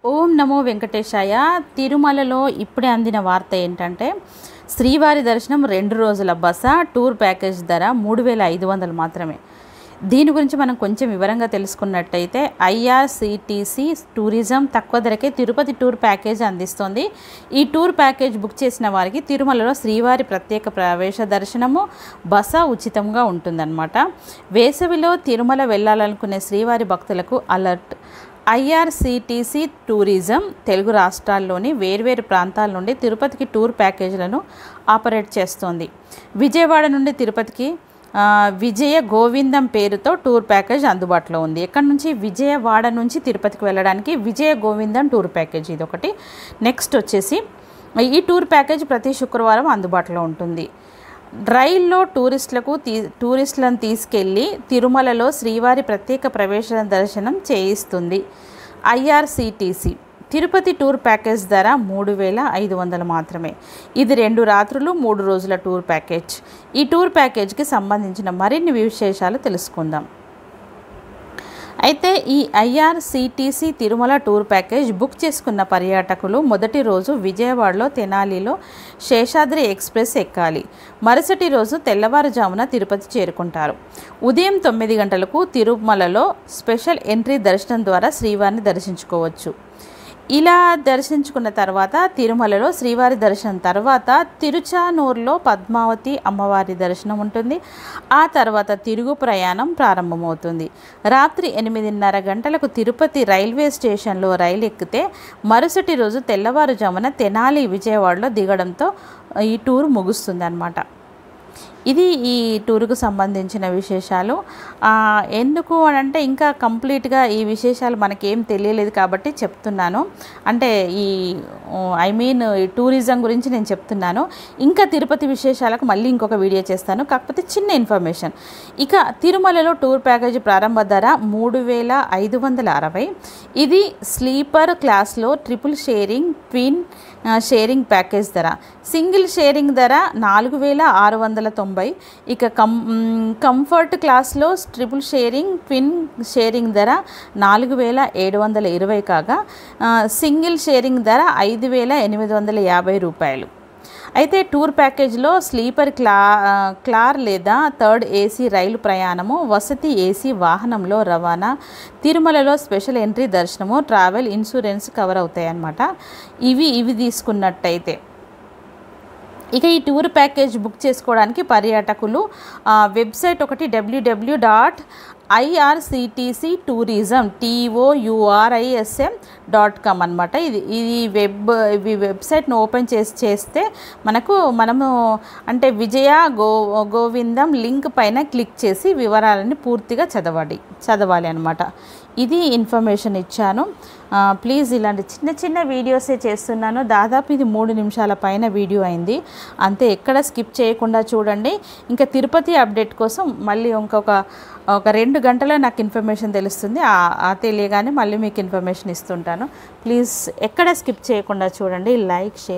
ఓం నమో వెంకటేశాయ. తిరుమలలో ఇప్పుడే అందిన వార్త ఏంటంటే శ్రీవారి దర్శనం 2 రోజుల బస టూర్ ప్యాకేజ్ ధర 3500 మాత్రమే. దీని గురించి మనం కొంచెం వివరంగా తెలుసుకున్నట్టయితే ఐఆర్సిటిసి టూరిజం తక్కువ ధరకే తిరుపతి టూర్ ప్యాకేజ్ అందిస్తుంది. ఈ టూర్ ప్యాకేజ్ బుక్ చేసిన వారికి తిరుమలలో శ్రీవారి ప్రత్యేక ప్రవేశ దర్శనము బస ఉచితంగా ఉంటుందన్నమాట. వేసవిలో తిరుమల వెళ్ళాలనుకునే శ్రీవారి భక్తులకు అలర్ట్. ఐఆర్సిటిసి టూరిజం తెలుగు రాష్ట్రాల్లోని వేర్వేరు ప్రాంతాల నుండి తిరుపతికి టూర్ ప్యాకేజీలను ఆపరేట్ చేస్తోంది. విజయవాడ నుండి తిరుపతికి విజయ గోవిందం పేరుతో టూర్ ప్యాకేజ్ అందుబాటులో ఉంది. ఎక్కడి నుంచి? విజయవాడ నుంచి తిరుపతికి వెళ్ళడానికి విజయ గోవిందం టూర్ ప్యాకేజ్ ఇదొకటి. నెక్స్ట్ వచ్చేసి ఈ టూర్ ప్యాకేజ్ ప్రతి శుక్రవారం అందుబాటులో ఉంటుంది. రైల్లో టూరిస్టులను తీసుకెళ్ళి తిరుమలలో శ్రీవారి ప్రత్యేక ప్రవేశ దర్శనం చేయిస్తుంది. ఐఆర్సిటిసి తిరుపతి టూర్ ప్యాకేజ్ ధర 3500 మాత్రమే. ఇది 2 రాత్రులు 3 రోజుల టూర్ ప్యాకేజ్. ఈ టూర్ ప్యాకేజ్కి సంబంధించిన మరిన్ని విశేషాలు తెలుసుకుందాం. అయితే ఈ IRCTC Tirumala tour package book చేసుకున్న పర్యాటకులు మొదటి రోజు విజయవాడలో తెనాలిలో శేషాద్రి ఎక్స్ప్రెస్ ఎక్కాలి. మరుసటి రోజు తెల్లవారుజామున తిరుపతి చేరుకుంటారు. ఉదయం 9 గంటలకు తిరుమలలో స్పెషల్ ఎంట్రీ దర్శనం ద్వారా శ్రీవారిని దర్శించుకోవచ్చు. ఇలా దర్శించుకున్న తర్వాత తిరుమలలో శ్రీవారి దర్శనం తర్వాత తిరుచానూరులో పద్మావతి అమ్మవారి దర్శనం ఉంటుంది. ఆ తర్వాత తిరుగు ప్రయాణం ప్రారంభమవుతుంది. రాత్రి 8:30 గంటలకు తిరుపతి రైల్వే స్టేషన్లో రైలు ఎక్కితే మరుసటి రోజు తెల్లవారుజామున తెనాలి విజయవాడలో దిగడంతో ఈ టూర్ ముగుస్తుంది అన్నమాట. ఇది ఈ టూర్కు సంబంధించిన విశేషాలు. ఎందుకు అంటే ఇంకా కంప్లీట్గా ఈ విశేషాలు మనకేం తెలియలేదు కాబట్టి చెప్తున్నాను. అంటే ఈ టూరిజం గురించి నేను చెప్తున్నాను. ఇంకా తిరుపతి విశేషాలకు మళ్ళీ ఇంకొక వీడియో చేస్తాను. కాకపోతే చిన్న ఇన్ఫర్మేషన్. ఇక తిరుమలలో టూర్ ప్యాకేజీ ప్రారంభ ధర 3560. ఇది స్లీపర్ క్లాస్లో triple sharing twin sharing package ధర. సింగిల్ షేరింగ్ ధర 4690. ఇక కంఫర్ట్ క్లాస్లో ట్రిపుల్ షేరింగ్ ట్విన్ షేరింగ్ ధర 4720 కాగా సింగిల్ షేరింగ్ ధర 5850 రూపాయలు. అయితే టూర్ ప్యాకేజ్లో స్లీపర్ క్లార్ లేదా థర్డ్ ఏసీ రైలు ప్రయాణము, వసతి ఏసీ వాహనంలో రవాణా, తిరుమలలో స్పెషల్ ఎంట్రీ దర్శనము, ట్రావెల్ ఇన్సూరెన్స్ కవర్ అవుతాయి అన్నమాట. ఇవి తీసుకున్నట్టయితే ఇక ఈ టూర్ ప్యాకేజ్ బుక్ చేసుకోవడానికి పర్యాటకులు వెబ్సైట్ ఒకటి www.irctctourism.com అనమాట. ఈ వెబ్సైట్ను ఓపెన్ చేస్తే మనము అంటే విజయ గోవిందం లింక్ పైన క్లిక్ చేసి వివరాలని పూర్తిగా చదవాలి అనమాట. ఇది ఇన్ఫర్మేషన్ ఇచ్చాను. ప్లీజ్ ఇలాంటి చిన్న చిన్న వీడియోసే చేస్తున్నాను. దాదాపు ఇది 3 నిమిషాల పైన వీడియో అయింది. అంతే, ఎక్కడ స్కిప్ చేయకుండా చూడండి. ఇంకా తిరుపతి అప్డేట్ కోసం మళ్ళీ ఒక 2 గంటలో నాకు ఇన్ఫర్మేషన్ తెలుస్తుంది. తెలియగానే మళ్ళీ మీకు ఇన్ఫర్మేషన్ ఇస్తుంటాను. ప్లీజ్ ఎక్కడ స్కిప్ చేయకుండా చూడండి. Like, share.